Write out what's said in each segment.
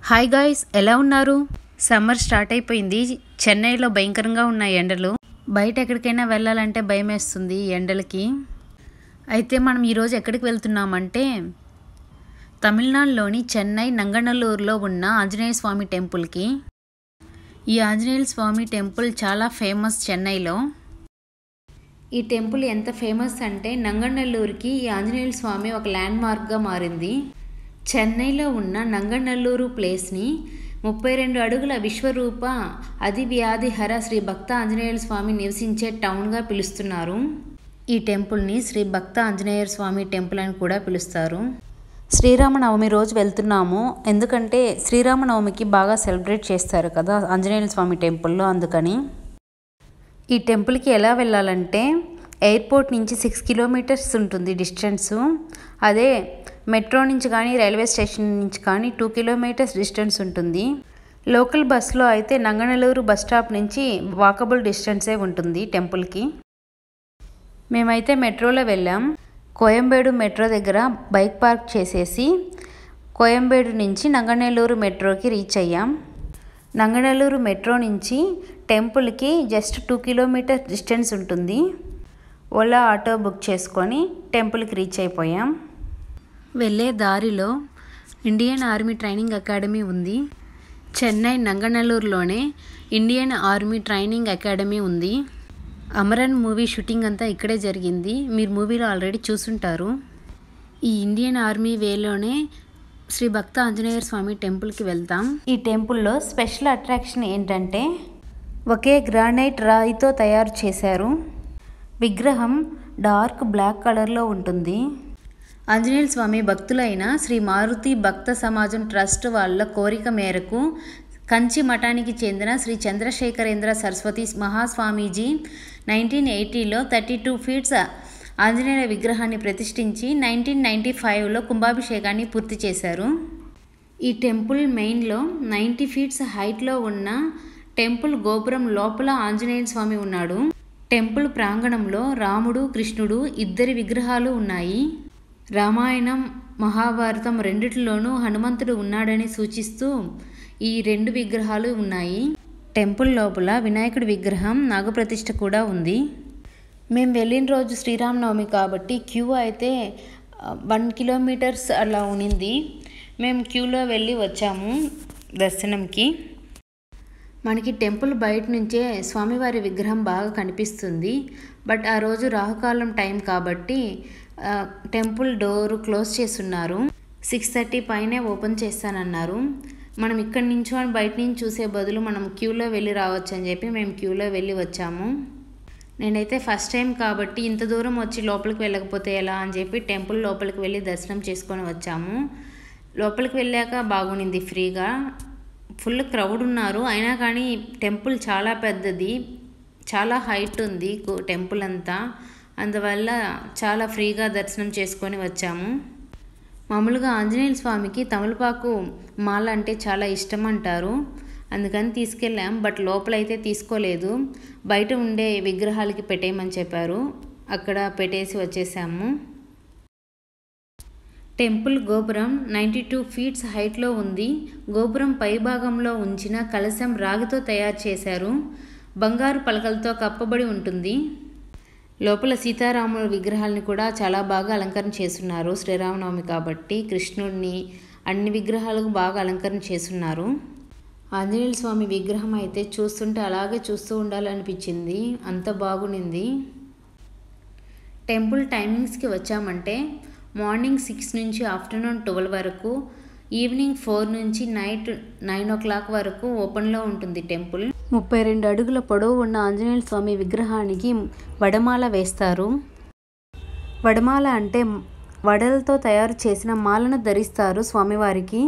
Hi guys, ఎలా ఉన్నారు? Summer start అయిపోయింది. చెన్నైలో భయంకరంగా ఉన్నాయి ఎండలు. బయట ఎక్కడికైనా వెళ్ళాలంటే భయం వేస్తుంది ఈ ఎండలకి. అయితే మనం ఈరోజు ఎక్కడికి వెళ్తున్నామంటే తమిళనాడులోని చెన్నై నంగనల్లూరులో ఉన్న ఆంజనేయ స్వామి టెంపుల్కి. ఈ ఆంజనేయ స్వామి టెంపుల్ చాలా ఫేమస్ చెన్నైలో. ఈ టెంపుల్ ఎంత ఫేమస్ అంటే నంగనల్లూరుకి ఈ ఆంజనేయ స్వామి ఒక ల్యాండ్ మార్క్గా మారింది. చెన్నైలో ఉన్న నంగనల్లూరు ప్లేస్ని 32 అడుగుల విశ్వరూప అధివ్యాధిహర శ్రీ భక్త ఆంజనేయ స్వామి నివసించే టౌన్గా పిలుస్తున్నారు. ఈ టెంపుల్ని శ్రీ భక్త ఆంజనేయ స్వామి టెంపుల్ అని కూడా పిలుస్తారు. శ్రీరామనవమి రోజు వెళ్తున్నాము, ఎందుకంటే శ్రీరామనవమికి బాగా సెలబ్రేట్ చేస్తారు కదా ఆంజనేయ స్వామి టెంపుల్లో, అందుకని. ఈ టెంపుల్కి ఎలా వెళ్ళాలంటే ఎయిర్పోర్ట్ నుంచి 6 కిలోమీటర్స్ ఉంటుంది డిస్టెన్సు. అదే మెట్రో నుంచి కానీ రైల్వే స్టేషన్ నుంచి కానీ 2 కిలోమీటర్స్ డిస్టెన్స్ ఉంటుంది. లోకల్ బస్లో అయితే నంగనల్లూరు బస్ స్టాప్ నుంచి వాకబుల్ డిస్టెన్సే ఉంటుంది టెంపుల్కి. మేమైతే మెట్రోలో వెళ్ళాం. కోయంబేడు మెట్రో దగ్గర బైక్ పార్క్ చేసేసి కోయంబేడు నుంచి నంగనల్లూరు మెట్రోకి రీచ్ అయ్యాం. నంగనల్లూరు మెట్రో నుంచి టెంపుల్కి జస్ట్ 2 కిలోమీటర్స్ డిస్టెన్స్ ఉంటుంది. ఓలా ఆటో బుక్ చేసుకొని టెంపుల్కి రీచ్ అయిపోయాం. వెళ్ళే దారిలో ఇండియన్ ఆర్మీ ట్రైనింగ్ అకాడమీ ఉంది. చెన్నై నంగనల్లూరులోనే ఇండియన్ ఆర్మీ ట్రైనింగ్ అకాడమీ ఉంది. అమరన్ మూవీ షూటింగ్ అంతా ఇక్కడే జరిగింది. మీరు మూవీలో ఆల్రెడీ చూసుంటారు. ఈ ఇండియన్ ఆర్మీ వేలోనే శ్రీ భక్త ఆంజనేయ స్వామి టెంపుల్కి వెళ్తాం. ఈ టెంపుల్లో స్పెషల్ అట్రాక్షన్ ఏంటంటే ఒకే గ్రానైట్ రాయితో తయారు చేశారు. విగ్రహం డార్క్ బ్లాక్ కలర్లో ఉంటుంది. ఆంజనేయ స్వామి భక్తులైన శ్రీ మారుతి భక్త సమాజం ట్రస్ట్ వాళ్ళ కోరిక మేరకు కంచి మఠానికి చెందిన శ్రీ చంద్రశేఖరేంద్ర సరస్వతి మహాస్వామీజీ 1980లో 32 ఫీట్స్ ఆంజనేయ విగ్రహాన్ని ప్రతిష్ఠించి 1995లో కుంభాభిషేకాన్ని పూర్తి చేశారు. ఈ టెంపుల్ మెయిన్లో 90 ఫీట్స్ హైట్లో ఉన్న టెంపుల్ గోపురం లోపల ఆంజనేయ స్వామి ఉన్నాడు. టెంపుల్ ప్రాంగణంలో రాముడు, కృష్ణుడు ఇద్దరి విగ్రహాలు ఉన్నాయి. రామాయణం, మహాభారతం రెండిటిలోనూ హనుమంతుడు ఉన్నాడని సూచిస్తూ ఈ 2 విగ్రహాలు ఉన్నాయి. టెంపుల్ లోపల వినాయకుడి విగ్రహం, నాగప్రతిష్ఠ కూడా ఉంది. మేము వెళ్ళిన రోజు శ్రీరామనవమి కాబట్టి క్యూ అయితే 1 కిలోమీటర్స్ అలా ఉనింది. మేము క్యూలో వెళ్ళి వచ్చాము దర్శనంకి. మనకి టెంపుల్ బయట నుంచే స్వామివారి విగ్రహం బాగా కనిపిస్తుంది. బట్ ఆ రోజు రాహుకాలం టైం కాబట్టి టెంపుల్ డోరు క్లోజ్ చేస్తున్నారు. 6:30 పైనే ఓపెన్ చేస్తానన్నారు. మనం ఇక్కడి నుంచో బయట నుంచి చూసే బదులు మనం క్యూలో వెళ్ళి రావచ్చు అని చెప్పి మేము క్యూలో వెళ్ళి వచ్చాము. నేనైతే ఫస్ట్ టైం కాబట్టి ఇంత దూరం వచ్చి లోపలికి వెళ్ళకపోతే ఎలా అని చెప్పి టెంపుల్ లోపలికి వెళ్ళి దర్శనం చేసుకొని వచ్చాము. లోపలికి వెళ్ళాక బాగునింది, ఫ్రీగా. ఫుల్ క్రౌడ్ ఉన్నారు. అయినా కానీ టెంపుల్ చాలా పెద్దది, చాలా హైట్ ఉంది టెంపుల్ అంతా. అందువల్ల చాలా ఫ్రీగా దర్శనం చేసుకొని వచ్చాము. మామూలుగా ఆంజనేయ స్వామికి తమలపాకు మాల అంటే చాలా ఇష్టం అంటారు, అందుకని తీసుకెళ్ళాం. బట్ లోపలైతే తీసుకోలేదు. బయట ఉండే విగ్రహాలకి పెట్టేయమని చెప్పారు, అక్కడ పెట్టేసి వచ్చేసాము. టెంపుల్ గోపురం 92 ఫీట్స్ హైట్లో ఉంది. గోపురం పైభాగంలో ఉంచిన కలశం రాగితో తయారు చేశారు. బంగారు పలకలతో కప్పబడి ఉంటుంది. లోపల సీతారాముల విగ్రహాలని కూడా చాలా బాగా అలంకరణ చేస్తున్నారు. శ్రీరామనవమి కాబట్టి కృష్ణుడిని, అన్ని విగ్రహాలకు బాగా అలంకరణ చేస్తున్నారు. ఆంజనేయ స్వామి విగ్రహం అయితే చూస్తుంటే అలాగే చూస్తూ ఉండాలనిపించింది, అంత బాగునింది. టెంపుల్ టైమింగ్స్కి వచ్చామంటే మార్నింగ్ 6 నుంచి ఆఫ్టర్నూన్ 12 వరకు, ఈవినింగ్ 4 నుంచి నైట్ 9 o'clock వరకు ఓపెన్లో ఉంటుంది టెంపుల్. 32 అడుగుల పొడవు ఉన్న ఆంజనేయ స్వామి విగ్రహానికి వడమాల వేస్తారు. వడమాల అంటే వడలతో తయారు చేసిన మాలను ధరిస్తారు స్వామివారికి.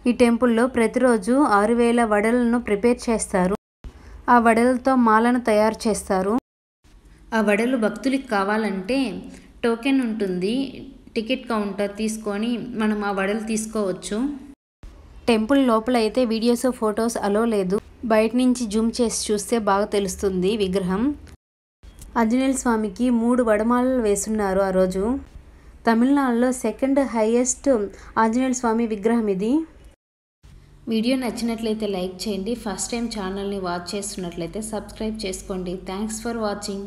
ఈ టెంపుల్లో ప్రతిరోజు 6000 వడలను ప్రిపేర్ చేస్తారు. ఆ వడలతో మాలను తయారు చేస్తారు. ఆ వడలు భక్తులకి కావాలంటే టోకెన్ ఉంటుంది, టికెట్ కౌంటర్ తీసుకొని మనం ఆ వడలు తీసుకోవచ్చు. టెంపుల్ లోపల అయితే వీడియోస్, ఫొటోస్ అలో లేదు. బయట నుంచి జూమ్ చేసి చూస్తే బాగా తెలుస్తుంది విగ్రహం. ఆంజనేయ స్వామికి 3 వడమాలలు వేస్తున్నారు ఆ రోజు. తమిళనాడులో 2nd హైయెస్ట్ ఆంజనేయ స్వామి విగ్రహం ఇది. వీడియో నచ్చినట్లయితే లైక్ చేయండి. ఫస్ట్ టైం ఛానల్ని వాచ్ చేస్తున్నట్లయితే సబ్స్క్రైబ్ చేసుకోండి. Thanks for watching.